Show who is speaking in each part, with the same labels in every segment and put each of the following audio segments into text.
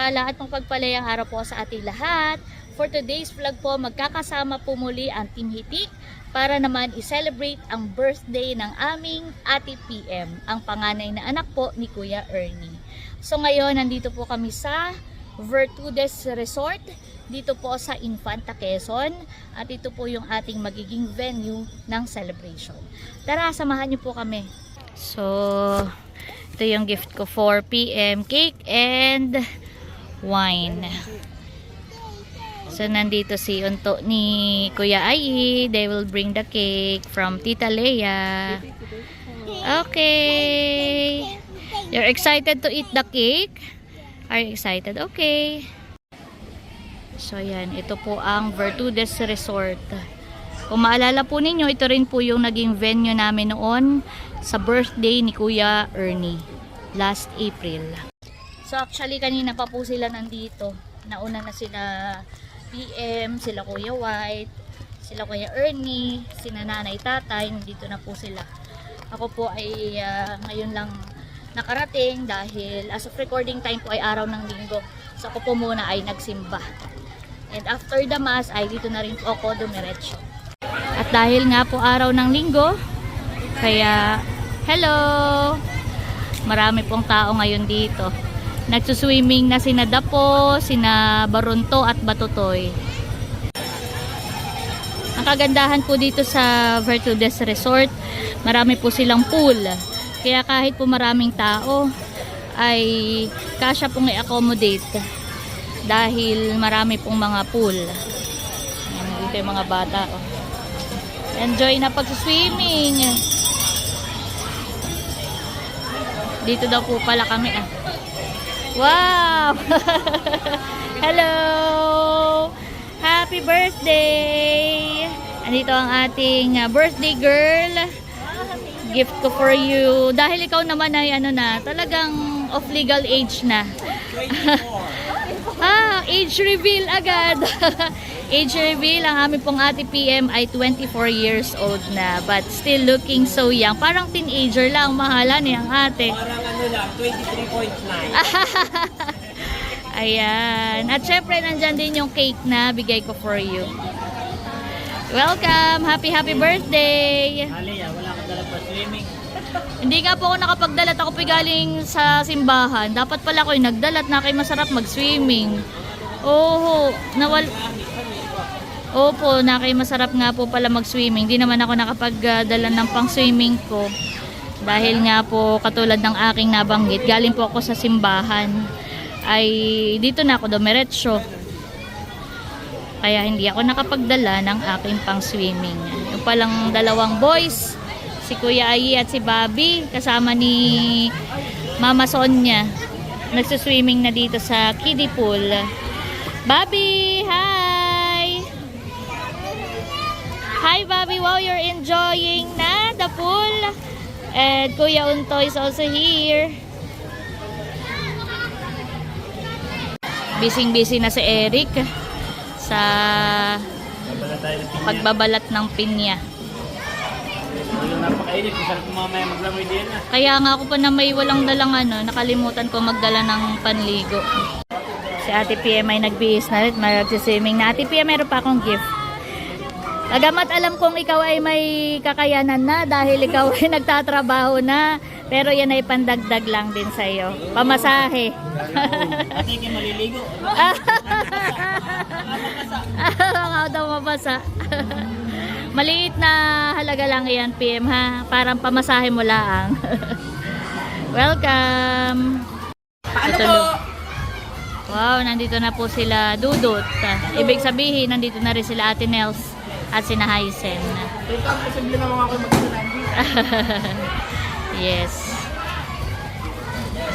Speaker 1: pagpala at pagpalayang araw po sa ating lahat. For today's vlog po, magkakasama po muli ang Team Hitik para naman i-celebrate ang birthday ng aming Ate PM, ang panganay na anak po ni Kuya Ernie. So ngayon, nandito po kami sa Virtudes Resort, dito po sa Infanta, Quezon. At ito po yung ating magiging venue ng celebration. Tara, samahan niyo po kami. So, ito yung gift ko for PM, cake and wine. So, nandito si unto ni Kuya Ai. They will bring the cake from Tita Leia. Okay. You're excited to eat the cake? Are you excited? Okay. So, yan. Ito po ang Virtudes Resort. Kung maalala po ninyo, ito rin po yung naging venue namin noon sa birthday ni Kuya Ernie. Last April. So, actually, kanina pa po sila nandito. Nauna na sila PM, sila Kuya White, sila Kuya Ernie, sina nanay tatay, nandito na po sila. Ako po ay ngayon lang nakarating dahil as of recording time po ay araw ng linggo. So ako po muna ay nagsimba. And after the mass ay dito na rin po ako dumiretso. At dahil nga po araw ng linggo, kaya hello! Marami pong tao ngayon dito. Nagsuswimming na sina Dapo, sina Barunto at Batutoy. Ang kagandahan po dito sa Virtudes Resort, marami po silang pool. Kaya kahit po maraming tao, ay kasya pong i-accommodate. Dahil marami pong mga pool. Ayan, dito yung mga bata. Oh. Enjoy na pag-swimming. Dito daw po pala kami. Wow! Hello! Happy birthday! Andito ang ating birthday girl. Gift ko for you. Dahil ikaw naman ay ano na, talagang of legal age na. Age reveal agad. Age reveal, ang aming pong Ate PM ay 24 years old na. But still looking so young. Parang teenager lang, mahala niya ang ate.
Speaker 2: Parang ano lang, 23.9.
Speaker 1: Ayan. At syempre, nandyan din yung cake na bigay ko for you. Welcome! Happy birthday!
Speaker 2: Alea, wala kang dala pa swimming.
Speaker 1: Hindi nga po ako nakapagdalat. Ako pigaling sa simbahan. Dapat pala ako yung nagdalat na kayo masarap mag-swimming. Oo. Opo, na kayo masarap nga po pala mag-swimming. Hindi naman ako nakapagdala ng pang-swimming ko. Dahil nga po katulad ng aking nabanggit, galing po ako sa simbahan. Ay dito na ako dumiretso. Kaya hindi ako nakapagdala ng aking pang-swimming. Yung palang dalawang boys, si Kuya Ai at si Bobby, kasama ni Mama Sonia. Nagsuswimming na dito sa kiddie pool. Bobby, hi! Hi Bobby, wow, you're enjoying na the pool. And Kuya Unto is also here. Busy na si Eric sa pagbabalat ng pinya.
Speaker 2: Napakainit, masarap mamaya maglamoy din na.
Speaker 1: Kaya nga ako pa na may walang dalang nakalimutan ko magdala ng panligo. Si Ate PM ay nagbihis na rin, mag-swimming na. Ate PM, meron pa akong gift. Agamat alam kong ikaw ay may kakayanan na dahil ikaw ay nagtatrabaho na. Pero yan ay pandagdag lang din sa iyo. Pamasahe.
Speaker 2: Ate, kayo maliligo.
Speaker 1: Baka daw mabasa. Maliit na halaga lang yan, PM ha. Parang pamasahe mo lang. Welcome.
Speaker 2: Paano po?
Speaker 1: Wow, nandito na po sila Dudut. Ibig sabihin, nandito na rin sila Ate Nels at sina Hysen.
Speaker 2: Ito ang posible na mga ako magkasalandi.
Speaker 1: Yes.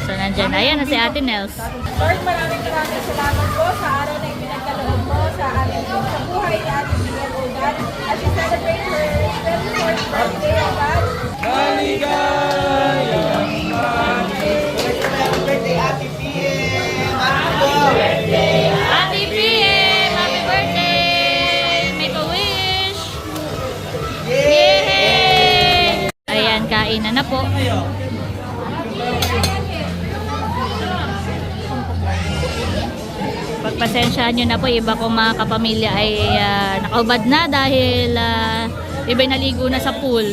Speaker 1: So, nandyan. Ayan na si Ate Nels.
Speaker 3: Lord, maraming salamat po sa araw na ipinagkaloob mo sa amin sa buhay ni Ate PM Ogan as we celebrate her 24th birthday, O God.
Speaker 2: Maligayang birthday, Ate PM!
Speaker 1: Ate PM! Happy birthday! Make a wish! Yay! Ayan, kainan na po. pagpasensyahan nyo na po, iba kong mga kapamilya ay nakaubad na dahil iba naligo na sa pool.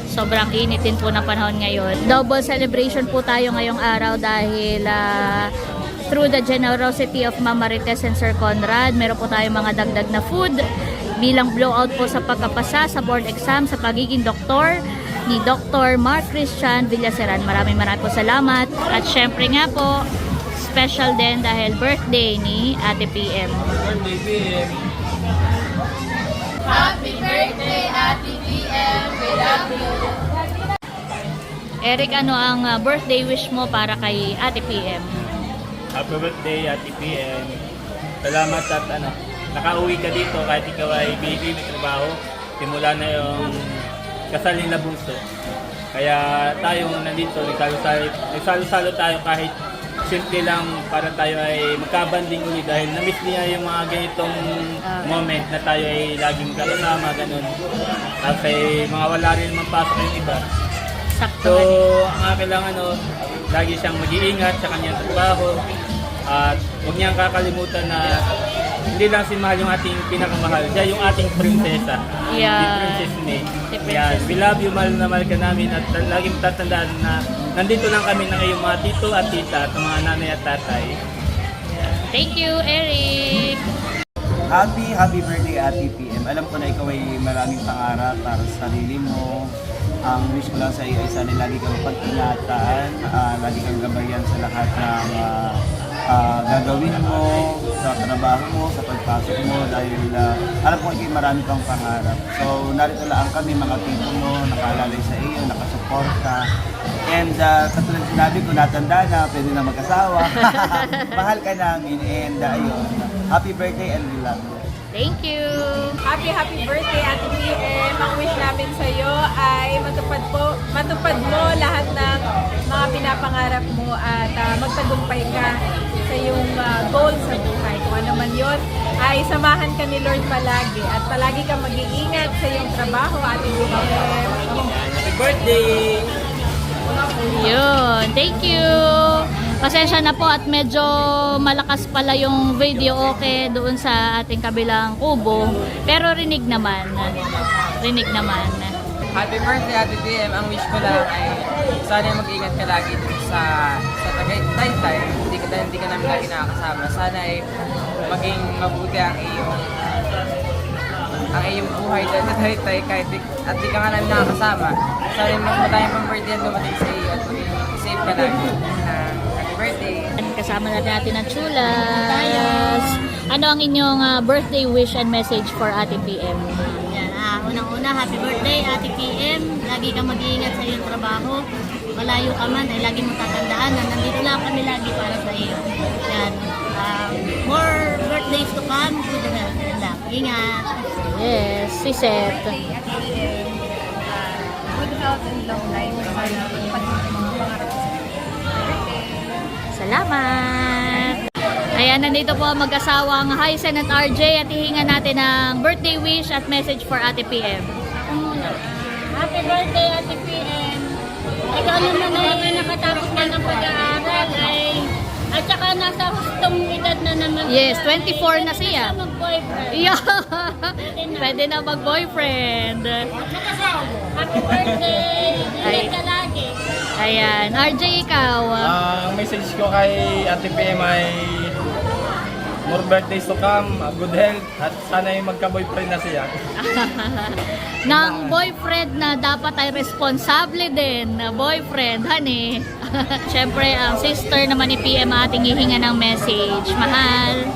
Speaker 1: Sobrang init din po ng panahon ngayon. Double celebration po tayo ngayong araw dahil through the generosity of Mama Marites and Sir Conrad, meron po tayong mga dagdag na food bilang blowout po sa pagkapasa sa board exam sa pagiging doktor ni Dr. Mark Christian Villaseran. Maraming po salamat. At syempre nga po, special din dahil birthday ni Ate PM.
Speaker 2: Birthday, PM.
Speaker 3: Happy birthday, Ate PM. We love you.
Speaker 1: Eric, ano ang birthday wish mo para kay Ate PM?
Speaker 2: Happy birthday, Ate PM. Salamat at nakauwi ka dito kahit ikaw ay baby, may trabaho. Simula na yung kasal na bunso. Kaya tayo nandito, nagsalo-salo tayo kahit simple lang para tayo ay magkabanding ulit dahil na-miss niya yung mga ganitong moment na tayo ay laging kasama, ganun. Kasi mga wala rin naman pasok yung iba.
Speaker 1: Sakto.
Speaker 2: So, ang akin lang lagi siyang mag-iingat sa kanyang trabaho at huwag niyang kakalimutan na hindi lang si Mahal yung ating pinakamahal, siya yung ating prinsesa.
Speaker 1: Yeah.
Speaker 2: Si Princess May.
Speaker 1: Si Princess
Speaker 2: Yan. We love you, mahal na mahal ka namin at laging tatandaan na nandito lang kami ng iyong mga tito at tita at mga nanay at tatay.
Speaker 1: Thank you, Eric.
Speaker 4: Happy birthday, Ate PM. Alam ko na ikaw ay maraming pangarap para sa sarili mo. Ang wish ko lang sa iyo ay sana lagi kang pag-ingatan, lagi kang gabayan sa lahat ng gagawin mo, sa trabaho mo, sa pagpasok mo dahil alam ko ay marami kang pangarap. So narito lang kami mga tito mo, nakalalay sa iyo, nakasuporta. And katulad sinabi ko, natanda na, pwede na mag-asawa. Mahal ka namin and ayun. Happy birthday and we love you.
Speaker 1: Thank you.
Speaker 3: Happy birthday, Ate PM. Ang wish namin sa iyo ay matupad mo lahat ng mga pinapangarap mo at magtagumpay ka sa iyong goal sa buhay. Kung ano man yun, ay samahan ka ni Lord palagi at palagi kang mag-iingat sa iyong trabaho, Ate PM.
Speaker 2: Happy birthday!
Speaker 1: Yun. Thank you. Pasensya na po at medyo malakas pala yung video okay doon sa ating kabilang kubo. Pero rinig naman. Rinig naman.
Speaker 5: Happy birthday, Ate PM. Ang wish ko lang ay sana mag-ingat ka lagi dun sa Tagaytay. Hindi ka namin lagi nakakasama. Sana ay maging mabuti ang iyong buhay dun sa Tagaytay kahit di ka nga namin nakakasama. Sana mas matayang pang birthday ang dumating sa iyo at maging safe ka lagi. Happy birthday!
Speaker 1: Kasama natin ang Chulas. Ano ang inyong birthday wish and message for Ate PM?
Speaker 6: Yan, unang-una, happy birthday, Ate PM. Lagi kang mag-iingat sa iyong trabaho. Malayo ka man, ay lagi mong tatandaan na nandito lang kami lagi para sa iyo. Yan. More birthdays to come. Good health and love. Ingat.
Speaker 1: Yes, si Seth.
Speaker 3: Good health and long life. Sana pag mga pangarap sa
Speaker 1: Salamat! Ayan, nandito po ang mag-asawang Hysen at RJ at hihinga natin ng birthday wish at message for Ate PM.
Speaker 6: Happy birthday, Ate PM. Ikaw naman ay nakatapos na ng pag-aaral at saka nasa hustong edad na naman.
Speaker 1: Yes, 24 na siya.
Speaker 6: Pwede na mag-boyfriend.
Speaker 1: Yeah. Pwede na mag-boyfriend.
Speaker 6: Happy birthday. Ingat ka lagi.
Speaker 1: Ayan, RJ ikaw.
Speaker 7: Ang message ko kay Ate PM ay more birthdays to come, good health, at sana ay magka-boyfriend na siya.
Speaker 1: Ng boyfriend na dapat ay responsable din na boyfriend, honey. Siyempre, ang sister naman ni PM ating hihinga ng message. Mahal.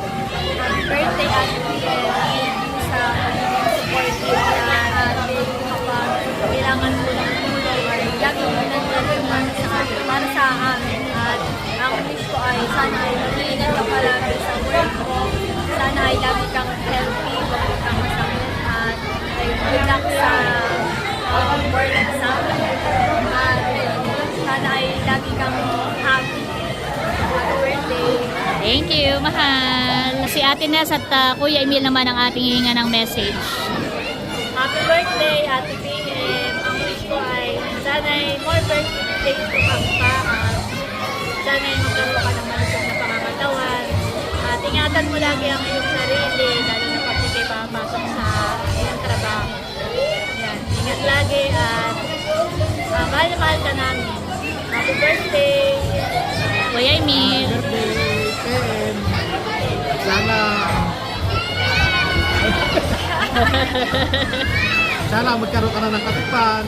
Speaker 3: birthday, Ate PM. Sa supportive na ating kapag kailangan mo ng tulong ay lagi mo nandun para sa amin. At ang wish ko ay sana ay mag-iingat ka palagi sa work mo. Sana ay lagi kang healthy, huwag kang masakit. At ay good luck sa board exam. At sana ay lagi kang happy. Happy birthday.
Speaker 1: Thank you, mahal. Si Ate Nes at Kuya Emil naman ang ating hihinga ng message.
Speaker 3: Happy birthday, Ate PM. Ang wish ko ay sana more birthday to come pa. Sana ay magkaroon ka ng malusog na pangangatawan. ingatan mo lagi ang iyong sarili, lalo na pag hindi papasok sa iyong trabaho. Yan. Ingat lagi at mahal na mahal ka namin. Happy birthday!
Speaker 1: Kuya Emil.
Speaker 8: Sana magkaroon ka na ng katipan.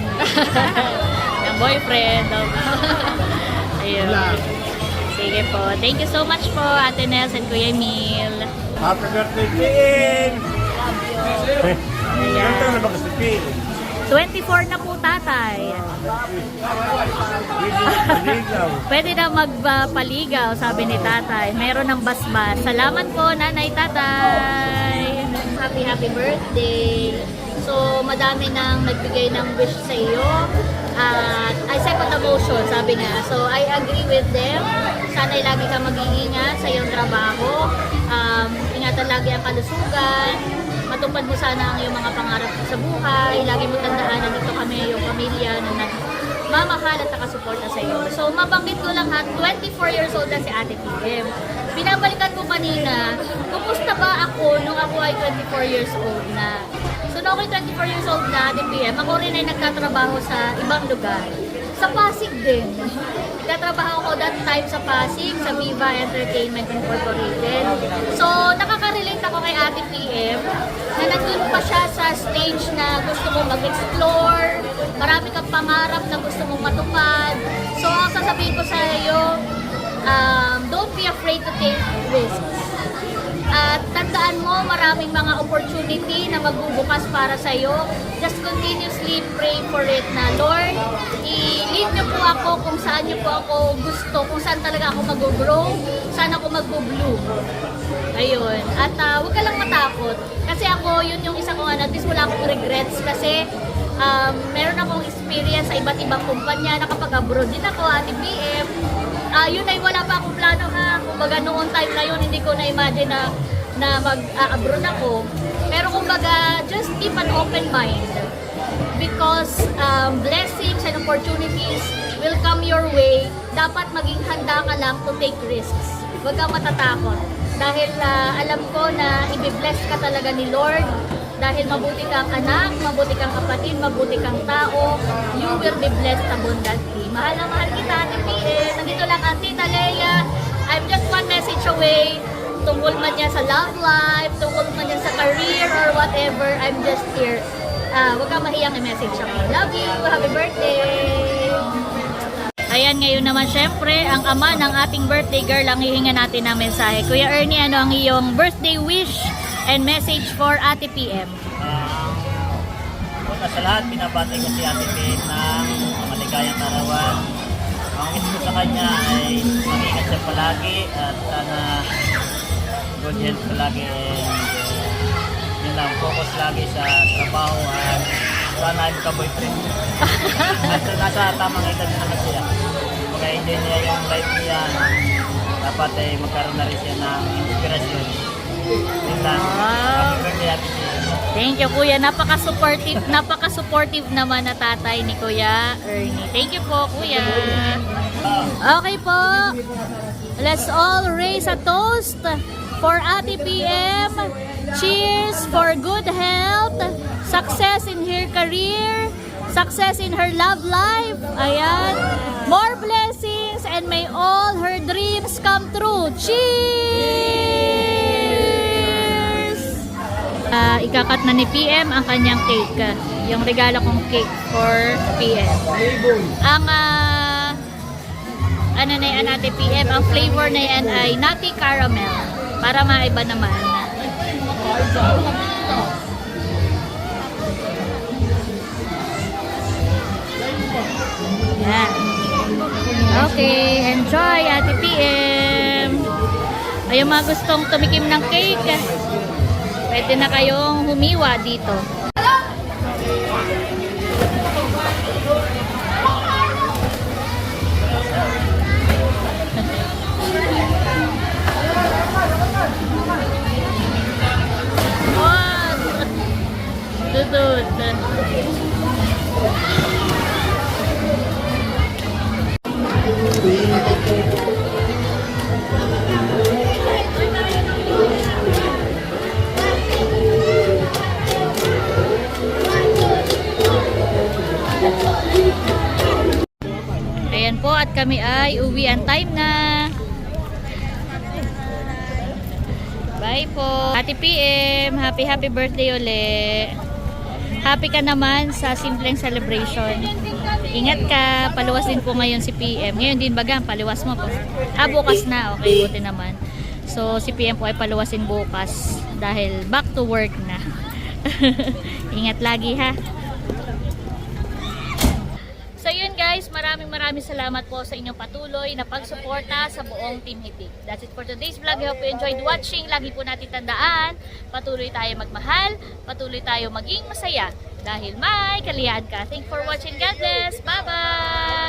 Speaker 1: Ng boyfriend. Ayun.
Speaker 8: Wala.
Speaker 1: Sige po. Thank you so much po, Ate Nels and Kuya Emil.
Speaker 2: Happy birthday, Pin!
Speaker 1: Ayan.
Speaker 2: Ganda na ba kasi, Pin?
Speaker 1: 24 na po, tatay. Pwede na magpaligaw, sabi ni tatay. Meron ng basbas. Salamat po, nanay, tatay.
Speaker 6: Happy birthday. So, madami nang nagbigay ng wish sa iyo. At I second the motion, sabi nga. So, I agree with them. Sana'y lagi kang mag-iingat sa iyong trabaho. Ingatan lagi ang kalusugan. Matupad mo sana ang iyong mga pangarap sa buhay. Lagi mo tandaan na dito kami, yung pamilya na nagmamahal at nakasuporta sa iyo. So, mabanggit ko lang ha, 24 years old na si Ate PM. Binabalikan ko kanina, kumusta ba ako nung ako ay 24 years old na? So, nung ako ay 24 years old na, Ate PM, ako rin ay nagtatrabaho sa ibang lugar. Sa Pasig din. Nagtatrabaho ko that time sa Pasig, sa Viva Entertainment Incorporated. So, nakaka-relate ako kay Ate PM na nandun pa siya sa stage na gusto mong mag-explore, marami kang pangarap na gusto mong matupad. So, ang sasabihin ko sa iyo, don't be afraid to take risks. At tandaan mo, maraming mga opportunity na magbubukas para sa iyo. Just continuously pray for it na, Lord, i-lead niyo po ako kung saan niyo po ako gusto, kung saan talaga ako mag-grow, saan ako mag-bloom. Ayun. At huwag ka lang matakot. Kasi ako, yun yung isa kong at least wala akong regrets kasi meron akong experience sa iba't ibang kumpanya na kapag abroad din ako, Ate PM, yun ay wala pa akong plano ha. Kumbaga noong time na yun, hindi ko na-imagine na mag-abroad ako. Pero kumbaga, just keep an open mind. Because blessings and opportunities will come your way. Dapat maging handa ka lang to take risks. Huwag kang matatakot. Dahil alam ko na i-bless ka talaga ni Lord. Dahil mabuti kang anak, mabuti kang kapatid, mabuti kang tao, you will be blessed abundantly. Mahal na mahal kita, Ate PM. Nandito lang ang Tita Leia. I'm just one message away. Tungkol man yan sa love life, tungkol man yan sa career or whatever, I'm just here. Huwag kang mahiyang i-message ako. Love you. Happy birthday.
Speaker 1: Ayan, ngayon naman syempre, ang ama ng ating birthday girl ang hihinga natin ng mensahe. Kuya Ernie, ano ang iyong birthday wish and message for Ate PM?
Speaker 9: Una sa lahat, pinapatay ko si Ate PM ng maligayang karawan. Ang wish ko sa kanya ay mag-ingat siya palagi at sana good health palagi and yun lang, focus lagi sa trabaho at sana ay ka-boyfriend. Nasa tamang edad na naman siya. Pagka-enjoy niya yung life niya, dapat ay magkaroon na rin siya ng inspirasyon. Yun lang. Happy birthday, Ate PM.
Speaker 1: Thank you, Kuya. Napaka-supportive naman na tatay ni Kuya Ernie. Thank you po, Kuya. Okay po. Let's all raise a toast for Ate PM. Cheers for good health, success in her career, success in her love life. Ayan. More blessings and may all her dreams come true. Cheers! Ikakat na ni PM ang kanyang cake. Yung regalo kong cake for PM. Ang ano na yan, Ate PM, ang flavor na yan ay nutty caramel. Para maiba naman. Yan. Okay, enjoy Ate PM. Ay, yung mga gustong tumikim ng cake, pwede na kayong humiwa dito. Tutut. po at kami ay uwian time na. Bye po. Ate PM, happy birthday uli. Happy ka naman sa simpleng celebration. Ingat ka, paluwas din po ngayon si PM. Ngayon din baga, paluwas mo po. Bukas na, okay, buti naman. So si PM po ay paluwasin bukas dahil back to work na. Ingat lagi ha. So yun guys, maraming salamat po sa inyong patuloy na pagsuporta sa buong Team Hitik. That's it for today's vlog. I hope you enjoyed watching. Lagi po natin tandaan, patuloy tayo magmahal, patuloy tayo maging masaya dahil may kaliyahan ka. Thank you for watching. God bless. Bye-bye!